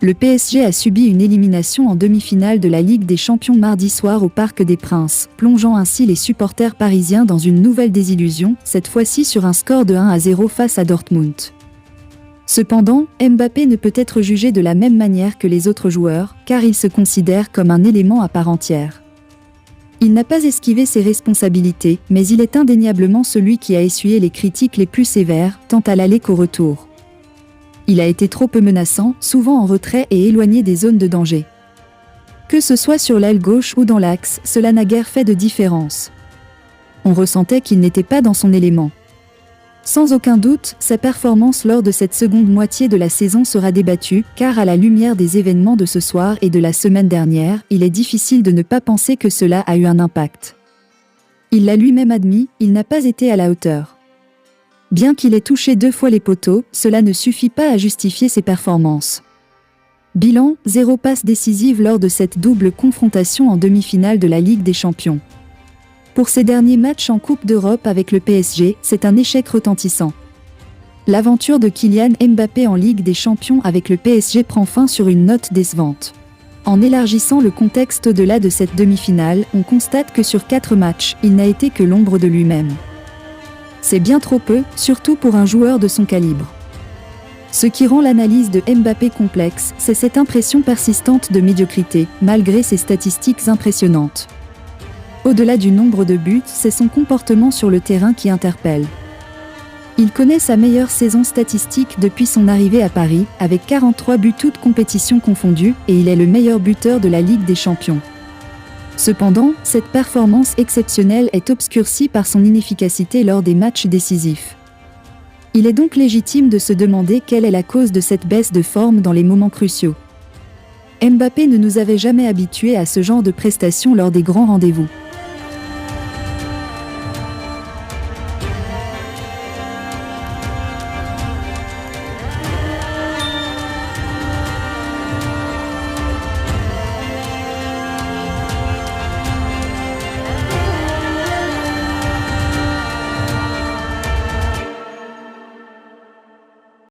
Le PSG a subi une élimination en demi-finale de la Ligue des Champions mardi soir au Parc des Princes, plongeant ainsi les supporters parisiens dans une nouvelle désillusion, cette fois-ci sur un score de 1-0 face à Dortmund. Cependant, Mbappé ne peut être jugé de la même manière que les autres joueurs, car il se considère comme un élément à part entière. Il n'a pas esquivé ses responsabilités, mais il est indéniablement celui qui a essuyé les critiques les plus sévères, tant à l'aller qu'au retour. Il a été trop peu menaçant, souvent en retrait et éloigné des zones de danger. Que ce soit sur l'aile gauche ou dans l'axe, cela n'a guère fait de différence. On ressentait qu'il n'était pas dans son élément. Sans aucun doute, sa performance lors de cette seconde moitié de la saison sera débattue, car à la lumière des événements de ce soir et de la semaine dernière, il est difficile de ne pas penser que cela a eu un impact. Il l'a lui-même admis, il n'a pas été à la hauteur. Bien qu'il ait touché 2 fois les poteaux, cela ne suffit pas à justifier ses performances. Bilan, 0 passe décisive lors de cette double confrontation en demi-finale de la Ligue des Champions. Pour ses derniers matchs en Coupe d'Europe avec le PSG, c'est un échec retentissant. L'aventure de Kylian Mbappé en Ligue des Champions avec le PSG prend fin sur une note décevante. En élargissant le contexte au-delà de cette demi-finale, on constate que sur 4 matchs, il n'a été que l'ombre de lui-même. C'est bien trop peu, surtout pour un joueur de son calibre. Ce qui rend l'analyse de Mbappé complexe, c'est cette impression persistante de médiocrité, malgré ses statistiques impressionnantes. Au-delà du nombre de buts, c'est son comportement sur le terrain qui interpelle. Il connaît sa meilleure saison statistique depuis son arrivée à Paris, avec 43 buts toutes compétitions confondues, et il est le meilleur buteur de la Ligue des Champions. Cependant, cette performance exceptionnelle est obscurcie par son inefficacité lors des matchs décisifs. Il est donc légitime de se demander quelle est la cause de cette baisse de forme dans les moments cruciaux. Mbappé ne nous avait jamais habitués à ce genre de prestations lors des grands rendez-vous.